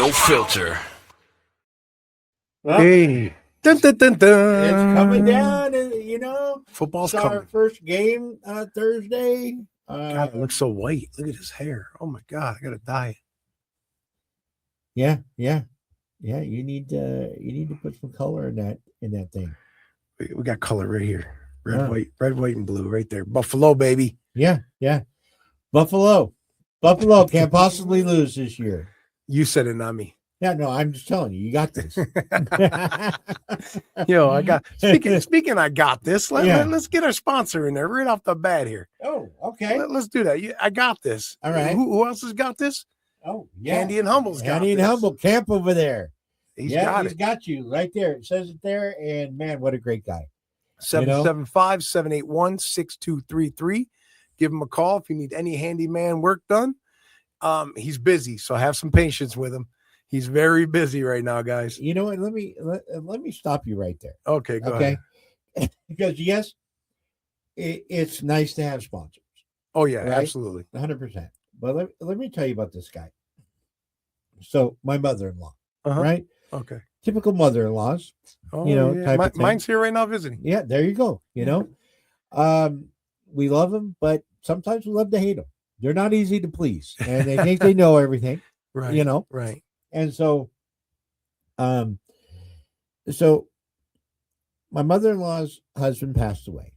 No filter. Well, Hey, dun, dun, dun, dun. it's coming down, and Football's it's our coming. first game Thursday. God, it looks so white. Look at his hair. Oh my God, I gotta dye Yeah. You need to put some color in that thing. it. We got color right here. Red, Yeah. white, and blue right there. Buffalo, baby. Yeah. Buffalo can't possibly lose this year. You said it, not me. Yeah, no, I'm just telling you, you got this. Yo, I got speaking. I got this. Yeah. Let's get our sponsor in there right off the bat here. Oh, okay. Let's do that. I got this. All right. Who else has got this? Oh, yeah. Handy and Humble's got Handy and this. Humble Camp over there. He's got he's it. got you right there. It says it there, and man, what a great guy. 775-781-6233. Give him a call if you need any handyman work done. He's busy, so have some patience with him. He's very busy right now, guys. You know what? Let me stop you right there. Okay, go ahead. Because yes, it's nice to have sponsors, Oh yeah, Right? absolutely. 100%. But let me tell you about this guy. So my mother-in-law, Uh-huh. right? Okay. Typical mother-in-laws. Oh, type of thing. mine's here right now visiting. Yeah, there you go. We love them, but sometimes we love to hate them. They're not easy to please, and they think they know everything. Right. Right. And so, so my mother-in-law's husband passed away.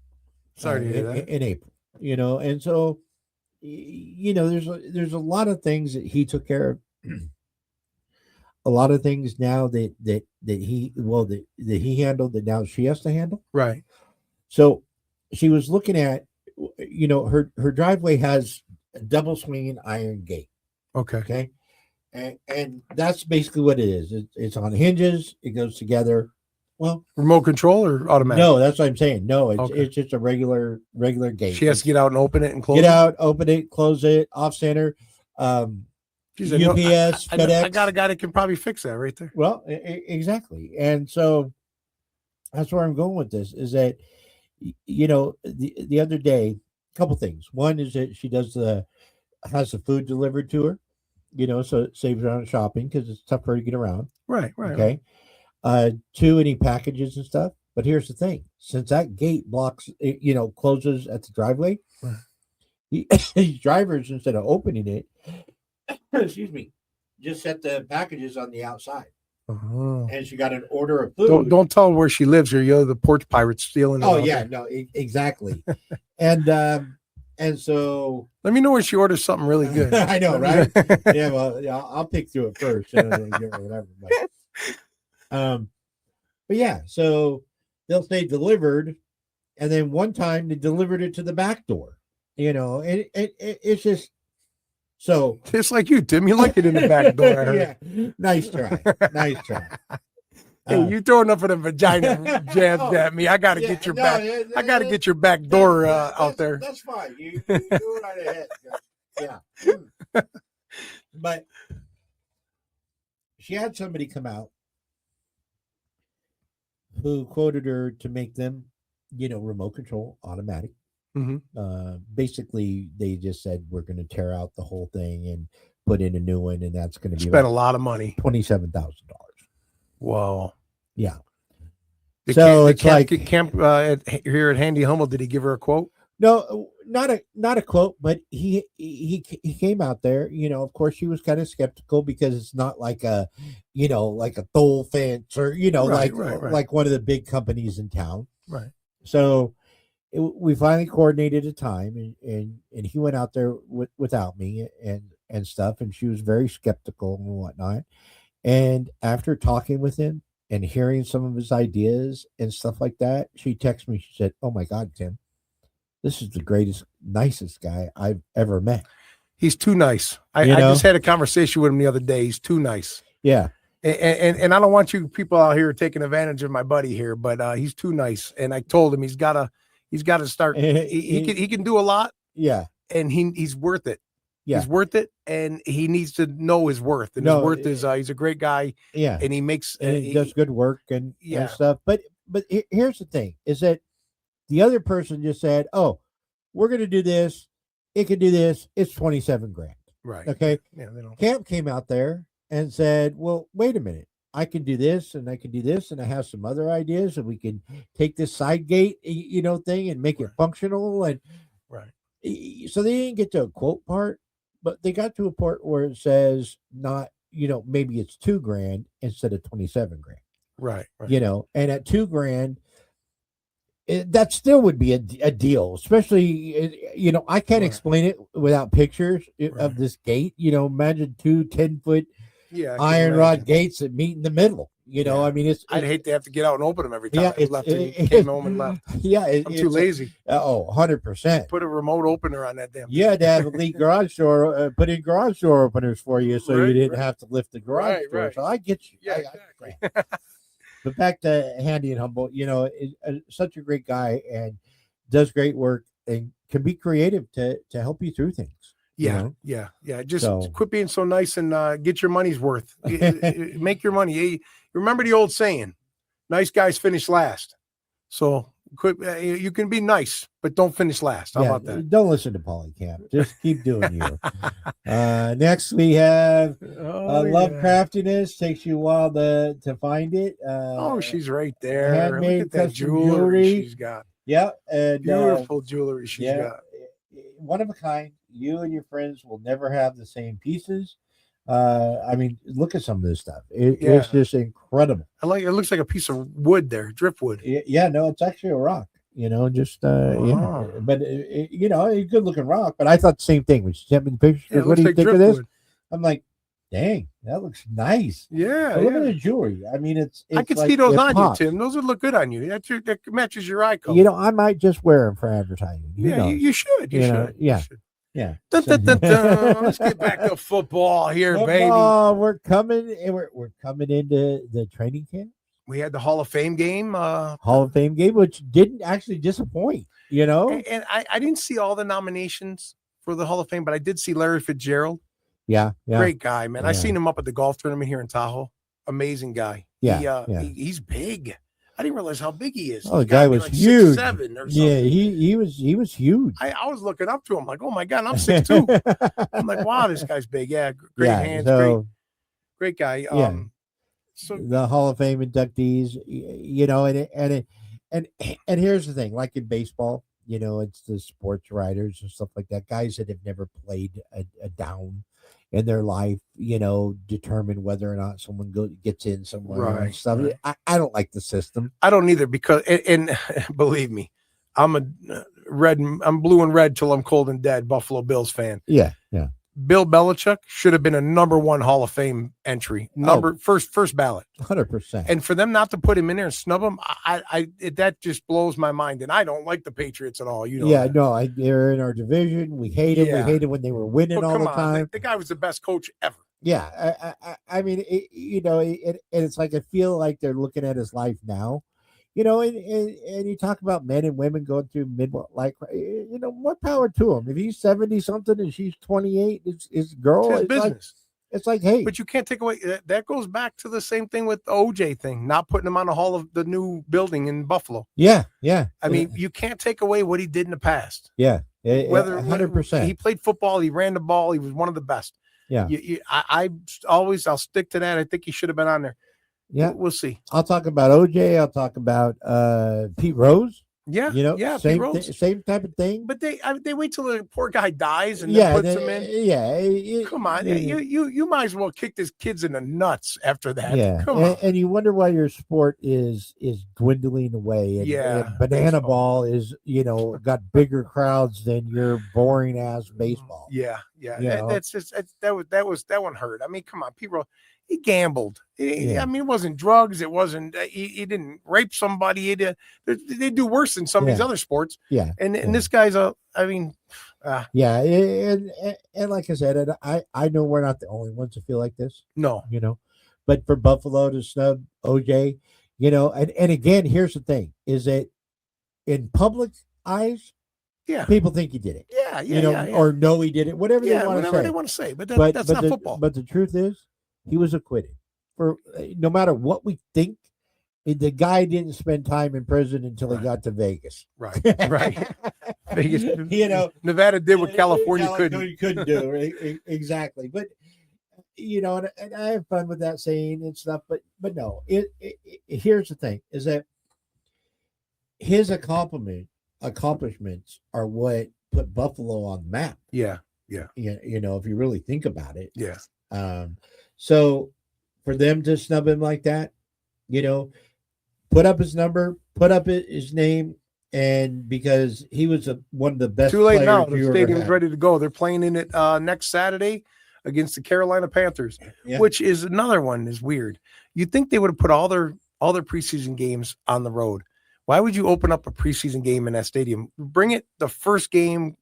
Sorry to hear that. In April. And so, there's a lot of things that he took care of. A lot of things now that he handled that now she has to handle. Right. So she was looking at, her driveway has a double swinging iron gate. Okay. Okay. And that's basically what it is. It's on hinges. It goes together. Well, Remote control or automatic? no, that's what I'm saying. No, it's Okay. it's just a regular gate. She has to get out and open it and close get it? out, open it, close it, off center. She said, no, UPS, I FedEx. got a guy that can probably fix that right there. Well, exactly. And so that's where I'm going with this is that, the other day, a couple things. One is that she has the food delivered to her, so it saves her on shopping because it's tough for her to get around. Right. Okay. Two, any packages and stuff. But here's the thing: since that gate blocks, closes at the driveway, Right. these drivers, instead of opening it, excuse me, just set the packages on the outside. Uh-huh. And she got an order of food. Don't tell her where she lives or you're the porch pirate stealing. Oh yeah, no, exactly. and so Let me know when she orders something really good. I know, right? Yeah, well, I'll pick through it first, whatever. But yeah, so they'll say delivered, and then one time they delivered it to the back door. It's just so. Just like you, Tim. You like it in the back door. I heard. Yeah, nice try. Hey, you throwing up for the vagina jabs at me. I got to get your back. I got to get your back door out there. That's fine. You go right ahead. Yeah. But she had somebody come out who quoted her to make them, remote control automatic. Mm-hmm. Basically, they just said we're going to tear out the whole thing and put in a new one, and that's going to be Spent a lot of money. $27,000. Whoa. Yeah. So it's like camp here at Handy Humble. Did he give her a quote? No, not a quote, but he came out there. Of course, she was kind of skeptical because it's not like a Thole fence or Right. like one of the big companies in town. Right. So we finally coordinated a time, and he went out there without me and stuff, and she was very skeptical and whatnot. And after talking with him and hearing some of his ideas and stuff like that, she texted me. She said, "Oh my God, Tim, this is the greatest, nicest guy I've ever met." He's too nice. I just had a conversation with him the other day. He's too nice. Yeah. And I don't want you people out here taking advantage of my buddy here, but he's too nice. And I told him he's got to start. He can do a lot. Yeah. And he's worth it. Yeah. He's worth it, and he needs to know his worth. And his worth is he's a great guy. Yeah. And he does good work and stuff. But here's the thing: is that the other person just said, "Oh, we're going to do this. It can do this. It's $27,000." Right. Okay. Yeah. They don't. Camp came out there and said, well, wait a minute. I can do this and I can do this and I have some other ideas and we can take this side gate, thing and make it Right. functional. And Right. so they didn't get to a quote part, but they got to a part where it says not, maybe it's $2,000 instead of 27 grand, Right. Right. And at $2,000, that still would be a deal, especially, I can't Right. explain it without pictures Right. of this gate. Imagine 2 10-foot Yeah. I can iron rod imagine. gates that meet in the middle. Yeah. I mean, I'd hate to have to get out and open them every time. yeah, I left and came home and left. Yeah, I'm too lazy. 100%. Put a remote opener on that damn. You had to have elite garage door, put in garage door openers for you, so you Right, didn't right. have to lift the garage Right, door. right. So I get you. Yeah, I exactly. But back to Handy and Humble, such a great guy and does great work and can be creative to help you through things. Yeah, yeah. Just So- quit being so nice and get your money's worth. Make your money. You remember the old saying, nice guys finish last. So quit. You can be nice, but don't finish last. How about that? Don't listen to Paulie Camp. Just keep doing you. Next we have Love yeah. Craftiness. Takes you a while to find it. Oh, she's right there. handmade Look at that custom jewelry jewelry. she's got. Yeah, and Beautiful jewelry she's yeah, got. one of a kind. You and your friends will never have the same pieces. I mean, look at some of this stuff. It's Yeah. just incredible. I like. It looks like a piece of wood there, driftwood. Yeah, no, it's actually a rock. Just Wow. yeah, but a good looking rock. But I thought the same thing when she sent me the picture. Yeah, it What looks do you like think of this? driftwood. I'm like, dang, that looks nice. Yeah, But look at yeah. the jewelry. I mean, it's I can like see those it on pops. you, Tim. Those would look good on you. That matches your eye color. I might just wear them for advertising. Yeah, you should. You You know, should. yeah. You should. Yeah. Dun, dun, dun, dun. Let's get back to football here, baby. Football, we're coming. We're coming into the training camp, We had the Hall of Fame game. Hall of Fame game, which didn't actually disappoint. And I didn't see all the nominations for the Hall of Fame, but I did see Larry Fitzgerald. Yeah. Great guy, man. I Yeah. seen him up at the golf tournament here in Tahoe. Amazing guy. Yeah, He's big. I didn't realize how big he is. Oh, the He's guy gotta be was like huge. 6'7" or something. Yeah, he was huge. I was looking up to him like, oh my God, I'm 6'2". I'm like, wow, this guy's big. Yeah, great Yeah, hands, so great guy. Yeah. So the Hall of Fame inductees, and here's the thing, like in baseball, it's the sports writers and stuff like that, guys that have never played a down in their life, determine whether or not someone gets in somewhere and Right, stuff. right. I don't like the system. I don't either because, and believe me, I'm I'm blue and red till I'm cold and dead Buffalo Bills fan. Yeah. Bill Belichick should have been a #1 Hall of Fame entry, first ballot. 100%. And for them not to put him in there and snub him, that just blows my mind. And I don't like the Patriots at all. Yeah, no, they're in our division. We hate them. Yeah. We hated when they were winning But all come the on, time. the guy was the best coach ever. Yeah, I mean, it's like I feel like they're looking at his life now, and you talk about men and women going through what power to him? If he's 70 something and she's 28, his girl. It's his business. It's like, hey, But you can't take away that goes back to the same thing with the OJ thing, not putting him on the Hall of the new building in Buffalo. yeah. I mean, you can't take away what he did in the past. Whether 100%. He played football, he ran the ball, he was one of the best. Yeah. I'll stick to that. I think he should have been on there. Yeah, We'll see. I'll talk about OJ. I'll talk about Pete Rose. Yeah, Pete same Rose. same type of thing. But they wait till the poor guy dies and then puts him in. Yeah, Come on, you might as well kick these kids in the nuts after that. Yeah, Come on. and you wonder why your sport is dwindling away. And banana ball is got bigger crowds than your boring ass baseball. Yeah. You know? That's just that one hurt. I mean, come on, Pete Rose. He gambled. Yeah. I mean, it wasn't drugs. It wasn't. He didn't rape somebody. They do worse than some of these other sports. Yeah, And this guy's yeah, and like I said, I know we're not the only ones to feel like this. no. But for Buffalo to snub OJ, and again, here's the thing: is that in public eyes, Yeah. people think he did it. Yeah. Or no, he did it. Whatever they want to whatever say. they want to say, but that's not football. But the truth is, he was acquitted. For no matter what we think, the guy didn't spend time in prison until he got to Vegas. Right. Vegas, You know, Nevada did what California couldn't. couldn't do. Exactly. But and I have fun with that saying and stuff, but no, here's the thing: is that his accomplishments are what put Buffalo on the map. Yeah. If you really think about it. Yeah. So for them to snub him like that, put up his number, put up his name, and because he was one of the best. Too late now. players The stadium's ready to go. They're playing in it next Saturday against the Carolina Panthers, which is another one is weird. You'd think they would have put all their preseason games on the road. Why would you open up a preseason game in that stadium? Bring it the first game,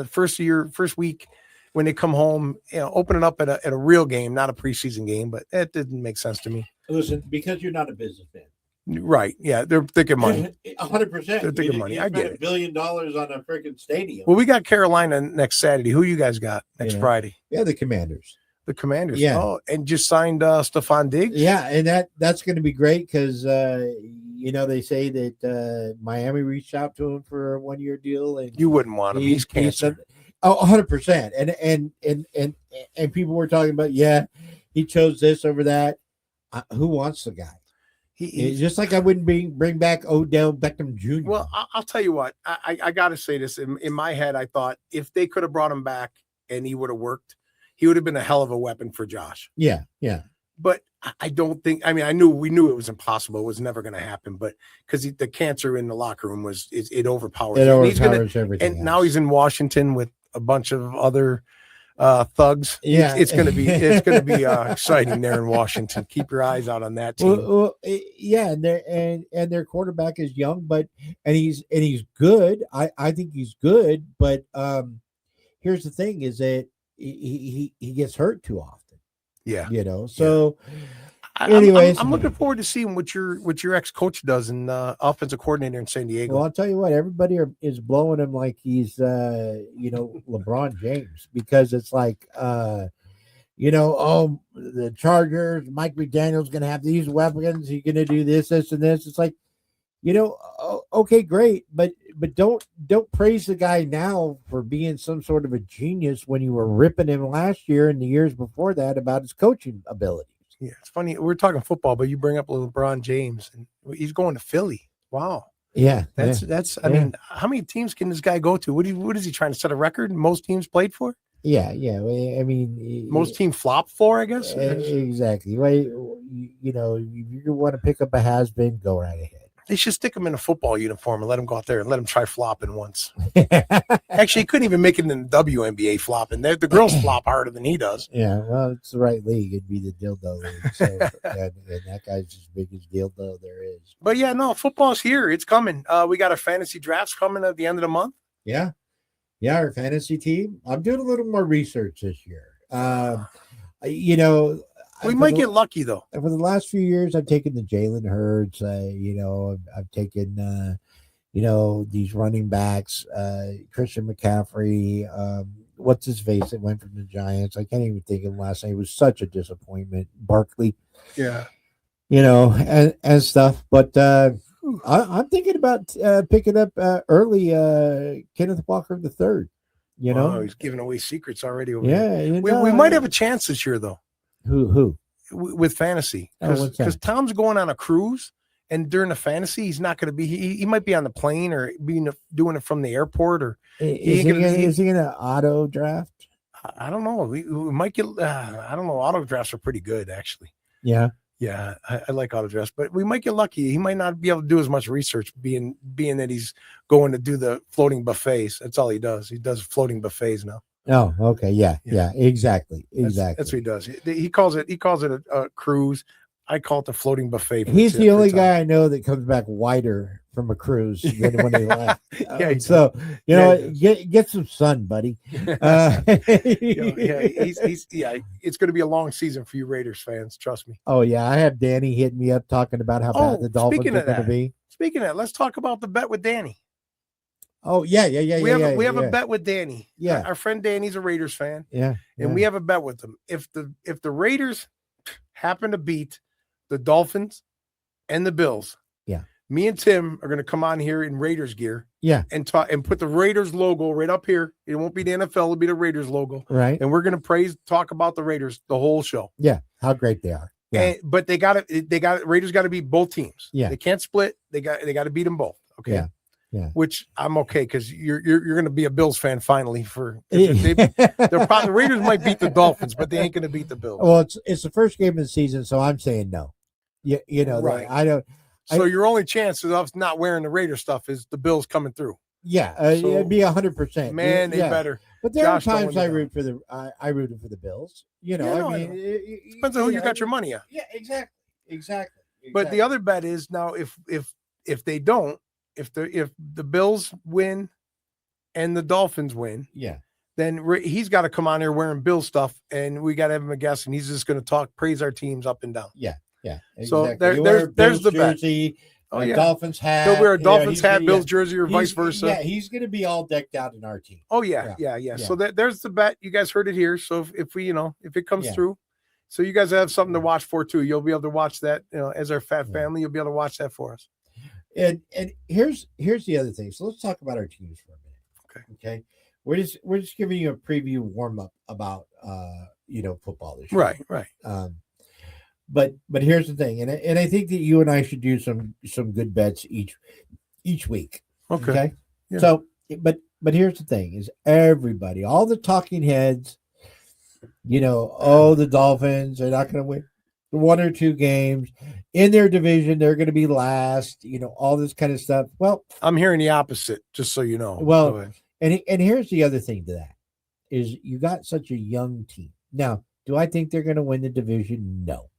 first week when they come home, open it up at a real game, not a preseason game, but it didn't make sense to me. Listen, because you're not a businessman. Right. Yeah. They're thinking money. 100%. They're thinking money. I get it. $1 billion on a freaking stadium. Well, we got Carolina next Saturday. Who you guys got next Friday? Yeah, the Commanders. The Commanders. Yeah. Oh, and just signed Stephon Diggs. Yeah, and that's going to be great because they say that Miami reached out to him for a 1-year deal, and you wouldn't want him. He's cancer. 100%. And people were talking about, he chose this over that. Who wants the guy? He's just like I wouldn't bring back Odell Beckham Jr. Well, I'll tell you what. I got to say this. In my head, I thought if they could have brought him back and he would have worked, he would have been a hell of a weapon for Josh. Yeah. But I don't think. I mean, we knew it was impossible. It was never going to happen. But because the cancer in the locker room it overpowers. It overpowers everything. And now he's in Washington with a bunch of other thugs. Yeah, it's going to be exciting there in Washington. Keep your eyes out on that team. Well, and their quarterback is young, and he's good. I think he's good, but here's the thing: is that he gets hurt too often. Yeah, So, anyways, I'm looking forward to seeing what your ex-coach does in offensive coordinator in San Diego. Well, I'll tell you what, everybody is blowing him like he's LeBron James, because it's like the Chargers, Mike McDaniel's going to have these weapons. He's going to do this, and this. It's like, okay, great, but don't praise the guy now for being some sort of a genius when you were ripping him last year and the years before that about his coaching abilities. Yeah, it's funny. We're talking football, but you bring up LeBron James, and he's going to Philly. Wow. Yeah, that's. I mean, how many teams can this guy go to? What is he trying to set a record? Most teams played for? Yeah. I mean, most team flop for, I guess. Exactly. Well, if you want to pick up a has-been, go right ahead. They should stick him in a football uniform and let him go out there and let him try flopping once. Actually, he couldn't even make it in the WNBA flopping. The girls flop harder than he does. Yeah, well, it's the right league. It'd be the dildo league. So, and that guy's as big as dildo there is. But yeah, no, football's here. It's coming. We got our fantasy drafts coming at the end of the month. Yeah, our fantasy team. I'm doing a little more research this year. We might get lucky though. For the last few years, I've taken the Jalen Hurts. I've taken these running backs, Christian McCaffrey. What's his face that went from the Giants? I can't even think of the last name. It was such a disappointment. Barkley. Yeah. And stuff. But I'm thinking about picking up early Kenneth Walker III. He's giving away secrets already over there. We might have a chance this year though. Who? With fantasy, because Tom's going on a cruise, and during the fantasy, he's not going to be. He might be on the plane or doing it from the airport, or is he going to auto draft? I don't know. We might get. I don't know. Auto drafts are pretty good, actually. Yeah. I like auto drafts, but we might get lucky. He might not be able to do as much research, being that he's going to do the floating buffets. That's all he does. He does floating buffets now. Oh, okay. Yeah. Exactly. That's what he does. He calls it a cruise. I call it the floating buffet. He's the only guy I know that comes back whiter from a cruise than when he left. So get some sun, buddy. It's going to be a long season for you Raiders fans. Trust me. Oh yeah, I have Danny hitting me up talking about how bad the Dolphins are going to be. Speaking of that, let's talk about the bet with Danny. Oh yeah. We have a bet with Danny. Yeah, our friend Danny's a Raiders fan. Yeah, and we have a bet with him. If the Raiders happen to beat the Dolphins and the Bills, Me and Tim are going to come on here in Raiders gear. Yeah. And talk and put the Raiders logo right up here. It won't be the NFL, it'll be the Raiders logo. Right. And we're going to talk about the Raiders the whole show. Yeah. How great they are. Yeah. But Raiders got to beat both teams. Yeah. They can't split. They got to beat them both. Okay. Yeah. Yeah. Which I'm okay because you're going to be a Bills fan finally the Raiders might beat the Dolphins, but they ain't going to beat the Bills. Well, it's the first game of the season, so I'm saying no. You know, right. I don't. So your only chance of us not wearing the Raider stuff is the Bills coming through. Yeah, it'd be 100%. Man, they better. But there are times I rooted for the Bills. You know, I mean, it depends on who you got your money on. Yeah, exactly. But the other bet is now if they don't, if the Bills win and the Dolphins win, yeah, then he's got to come on here wearing Bill stuff, and we got to have him a guest, and he's just going to praise our teams up and down. Yeah. Yeah. Exactly. So there's the jersey, bet. Dolphins hat. He'll wear a Dolphins hat, Bills jersey, or vice versa. Yeah, he's going to be all decked out in our team. Oh yeah. So there's the bet. You guys heard it here. So if we, if it comes through, so you guys have something to watch for too. You'll be able to watch that. As our fat family, you'll be able to watch that for us. And here's the other thing. So let's talk about our teams for a minute. Okay. We're just giving you a preview warm up about football this year. Right. But here's the thing, and I think that you and I should do some good bets each week. Okay. Yeah. So, but here's the thing: is everybody, all the talking heads, the Dolphins are not going to win 1 or 2 games in their division. They're going to be last. All this kind of stuff. Well, I'm hearing the opposite, just so you know. Well, and here's the other thing to that is you got such a young team. Now, do I think they're going to win the division? No.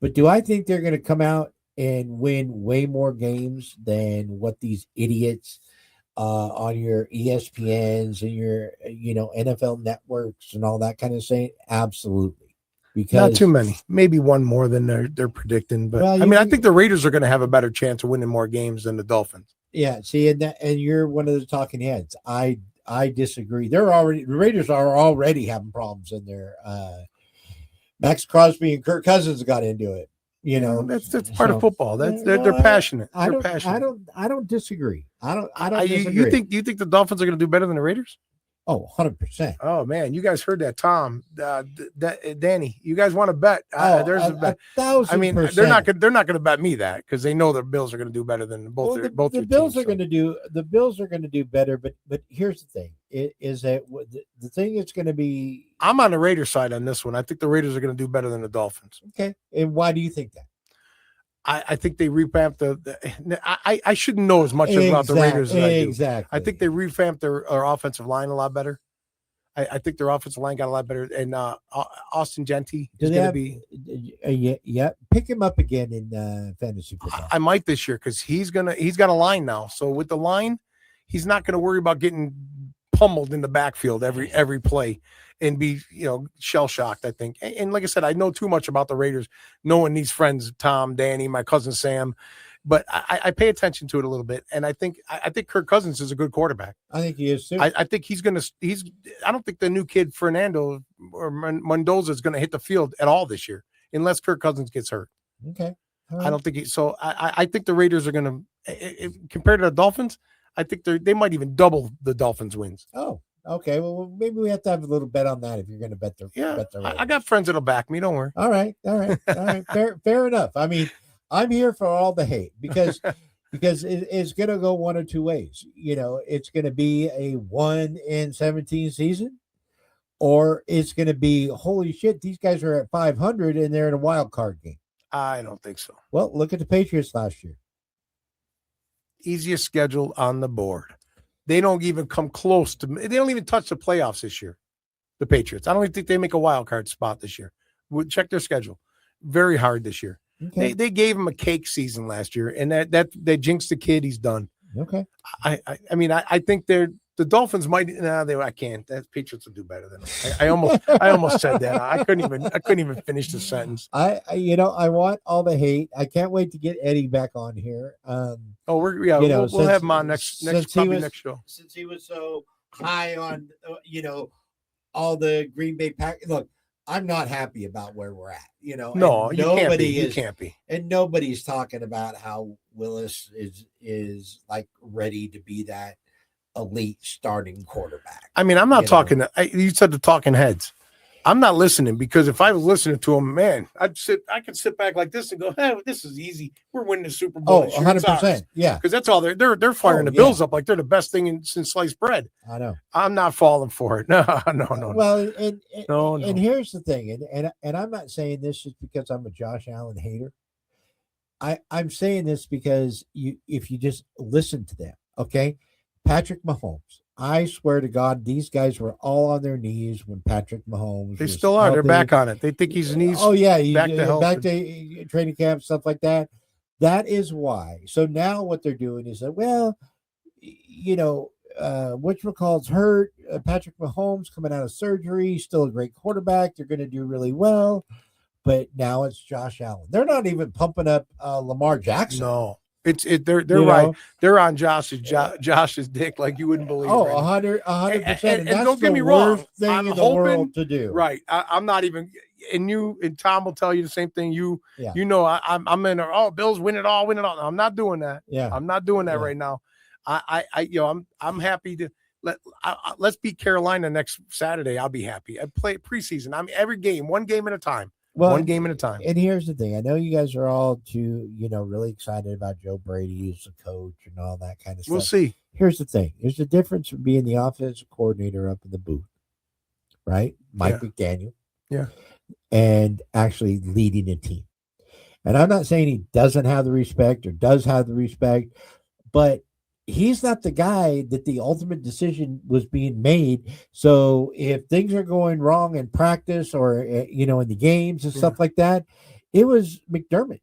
But do I think they're going to come out and win way more games than what these idiots on your ESPNs and your NFL networks and all that kind of saying? Absolutely. Because not too many, maybe one more than they're predicting. But I think the Raiders are going to have a better chance of winning more games than the Dolphins. Yeah. See, and you're one of the talking heads. I disagree. The Raiders are already having problems in their Max Crosby and Kirk Cousins got into it. That's part of football. They're passionate. I don't disagree. I don't disagree. You think the Dolphins are going to do better than the Raiders? Oh, 100%. Oh man, you guys heard that, Tom, Danny. You guys want to bet? There's a bet. 1,000%. I mean, they're not going to bet me that because they know the Bills are going to do better than both. The Bills are going to do. The Bills are going to do better. But here's the thing: is that the thing is going to be. I'm on the Raiders side on this one. I think the Raiders are going to do better than the Dolphins. Okay, and why do you think that? I think they revamped I shouldn't know as much about the Raiders as I do. Exactly. I think they revamped their offensive line a lot better. I think their offensive line got a lot better. And Austin Genty is going to be. Yeah, pick him up again in fantasy football. I might this year because he's got a line now. So with the line, he's not going to worry about getting pummeled in the backfield every play. And be, shell shocked, I think. And like I said, I know too much about the Raiders, knowing these friends, Tom, Danny, my cousin Sam, but I pay attention to it a little bit. And I think Kirk Cousins is a good quarterback. I think he is too. I think I don't think the new kid Fernando or Mendoza is going to hit the field at all this year unless Kirk Cousins gets hurt. Okay. Right. I don't think so. I think the Raiders are going to, compared to the Dolphins, I think they might even double the Dolphins wins. Oh. Okay, well, maybe we have to have a little bet on that if you're going to bet the. Yeah, I got friends that'll back me. Don't worry. All right. Fair enough. I mean, I'm here for all the hate because it's going to go one or two ways. It's going to be a 1-17 season, or it's going to be holy shit. These guys are at 500 and they're in a wild card game. I don't think so. Well, look at the Patriots last year. Easiest schedule on the board. They don't even come close to. They don't even touch the playoffs this year. The Patriots. I don't even think they make a wild card spot this year. We'll check their schedule. Very hard this year. Okay. They gave him a cake season last year, and that they jinxed the kid. He's done. Okay. I think the Dolphins might. I can't. That Patriots will do better than them. I almost said that. I couldn't even finish the sentence. I want all the hate. I can't wait to get Eddie back on here. We'll have him on next show. Since he was so high on all the Green Bay Packers. Look, I'm not happy about where we're at. No, and you can't be. nobody You is, can't be. and nobody's talking about how Willis is like ready to be that elite starting quarterback. I mean, I'm not talking. You said the talking heads. I'm not listening, because if I was listening to him, man, I could sit back like this and go, "Hey, this is easy. We're winning the Super Bowl." Oh, 100%. Yeah. Because that's all they're firing the Bills up like they're the best thing since sliced bread. I know. I'm not falling for it. No. Well, No. And here's the thing, and I'm not saying this just because I'm a Josh Allen hater. I'm saying this because if you just listen to them, okay? Patrick Mahomes. I swear to God, these guys were all on their knees when Patrick Mahomes. They was still are. healthy. They're back on it. They think he's knees. Oh yeah, back to health. back to training camp, stuff like that. That is why. So now what they're doing is that, well, whatchamacallit's hurt. Patrick Mahomes coming out of surgery, still a great quarterback. They're going to do really well. But now it's Josh Allen. They're not even pumping up Lamar Jackson. No. They're right. They're on Josh's dick like you wouldn't believe. Oh, 100%. And don't get me wrong, thing I'm in the hoping, world to do. Right. I'm not even. And Tom will tell you the same thing. I'm in. Bills win it all. No, I'm not doing that. Yeah, I'm not doing that right now. I'm happy to let's beat Carolina next Saturday. I'll be happy. I play preseason. I'm every game, one game at a time. Well, one game at a time. And here's the thing. I know you guys are all really excited about Joe Brady as a coach and all that kind of stuff. We'll see. Here's the thing. There's a difference from being the offensive coordinator up in the booth, right? Mike McDaniel. Yeah. And actually leading a team. And I'm not saying he doesn't have the respect or does have the respect, but he's not the guy that the ultimate decision was being made. So if things are going wrong in practice or, in the games and stuff like that, it was McDermott,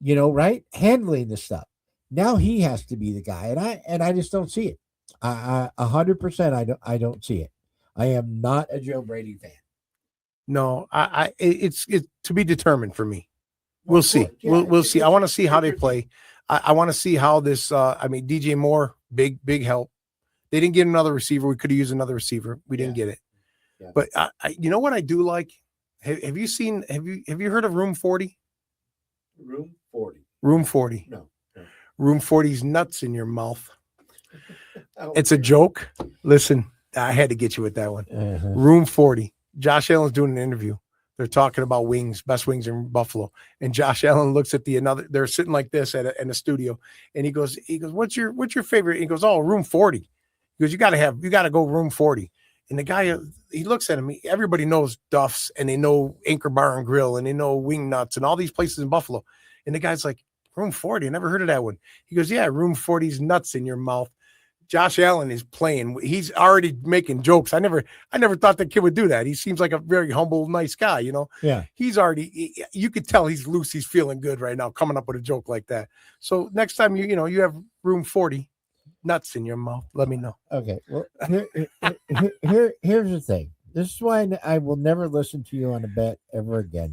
right? Handling the stuff. Now he has to be the guy. And I just don't see it. 100%. I don't see it. I am not a Joe Brady fan. No, it's to be determined for me. We'll see. We'll see. I want to see how they play. I want to see how this. DJ Moore, big help. They didn't get another receiver. We could have used another receiver. We didn't get it. Yeah. But you know what I do like? Have you heard of Room 40? Room 40. Room 40. No. Room 40's nuts in your mouth. It's a joke. Listen, I had to get you with that one. Uh-huh. Room 40. Josh Allen's doing an interview. They're talking about wings, best wings in Buffalo. And Josh Allen looks at they're sitting like this in a studio. And he goes, what's your favorite? He goes, oh, Room 40. He goes, you got to go Room 40. And the guy, he looks at him. Everybody knows Duff's, and they know Anchor Bar and Grill, and they know Wing Nuts and all these places in Buffalo. And the guy's like, Room 40? I never heard of that one. He goes, yeah, Room 40's nuts in your mouth. Josh Allen is playing. He's already making jokes. I never thought that kid would do that. He seems like a very humble, nice guy, Yeah. He's already, you could tell he's loose. He's feeling good right now, coming up with a joke like that. So next time you have Room 40 nuts in your mouth, let me know. Okay. Well, here's the thing. This is why I will never listen to you on a bet ever again.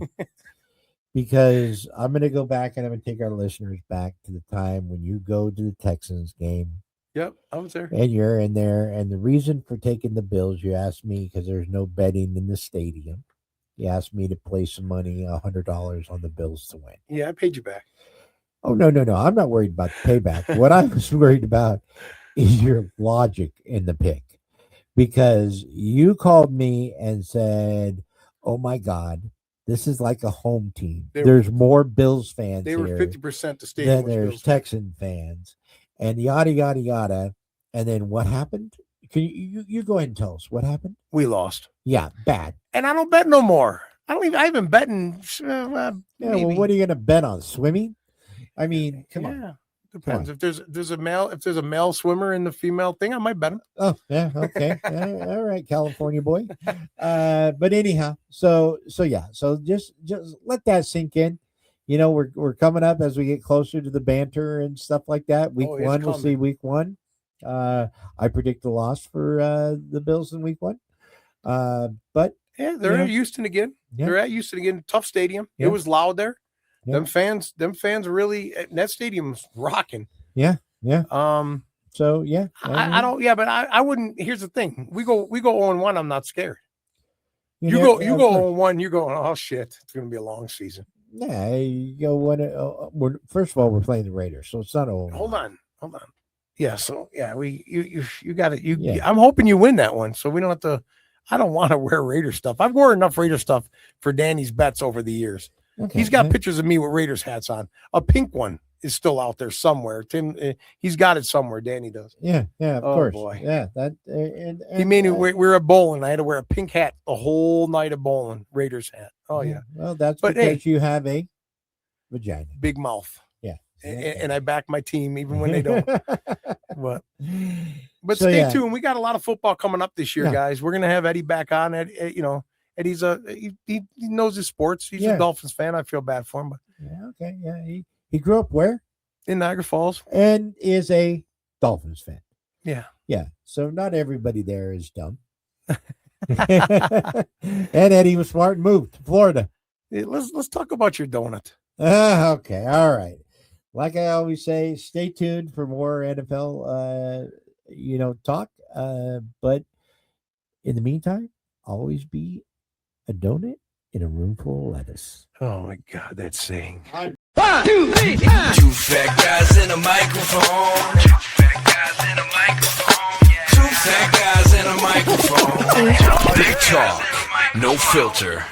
Because I'm going to go back and I'm going to take our listeners back to the time when you go to the Texans game. Yep, I was there. And you're in there. And the reason for taking the Bills, you asked me, because there's no betting in the stadium. You asked me to play some money, $100 on the Bills to win. Yeah, I paid you back. Oh, no. I'm not worried about the payback. What I was worried about is your logic in the pick. Because you called me and said, oh, my God, this is like a home team. There's more Bills fans They were here 50% the stadium than there's Bills Texan fans. And yada, yada, yada. And then what happened? Can you go ahead and tell us what happened? We lost. Yeah, bad. And I don't bet no more. I haven't betting. Well, what are you going to bet on? Swimming? I mean, come on. Depends. If there's a male swimmer in the female thing, I might bet him. Oh, yeah, okay. All right, California boy. But anyhow, so yeah. So just let that sink in. We're coming up as we get closer to the banter and stuff like that. Week 1, we'll see week 1. I predict a loss for the Bills in week 1. But yeah, they're at Houston again. Yeah. They're at Houston again. Tough stadium. Yeah. It was loud there. Yeah. Them fans really, that stadium's rocking. Yeah. Yeah. So yeah. I don't. Yeah, but I wouldn't. Here's the thing. We go 0-1. I'm not scared. You know, go, you of go course. on one. You're going, oh shit, it's going to be a long season. Yeah, you go when first of all, we're playing the Raiders, so it's not a Hold on. Yeah, so yeah, you got it. Yeah. I'm hoping you win that one, so we don't have to. I don't want to wear Raider stuff. I've worn enough Raider stuff for Danny's bets over the years. Okay, He's got yeah. pictures of me with Raiders hats on. A pink one is still out there somewhere. Tim, he's got it somewhere. Danny does. Yeah, of Oh, course. boy. Yeah, that and He made me. We're at bowling. I had to wear a pink hat the whole night of bowling. Raiders hat. Oh yeah, Well, that's But, because you have a vagina. big mouth. Yeah. And I back my team even when they don't. But So, stay yeah. tuned. We got a lot of football coming up this year, Yeah. guys. We're gonna have Eddie back on. Eddie's he knows his sports. He's Yeah. a Dolphins fan. I feel bad for him, but Yeah, okay. Yeah, he grew up where? in Niagara Falls, And is a Dolphins fan. yeah. Yeah. So not everybody there is dumb. And Eddie was smart and moved to Florida. Let's talk about your donut. Okay. All right. Like I always say, stay tuned for more NFL talk. But in the meantime, always be a donut in a room full of lettuce. Oh my God, that saying. 1, 2, 3, Two fat guys in a microphone. Two fat guys in a microphone. Two fat guys in a microphone. Big talk, no filter.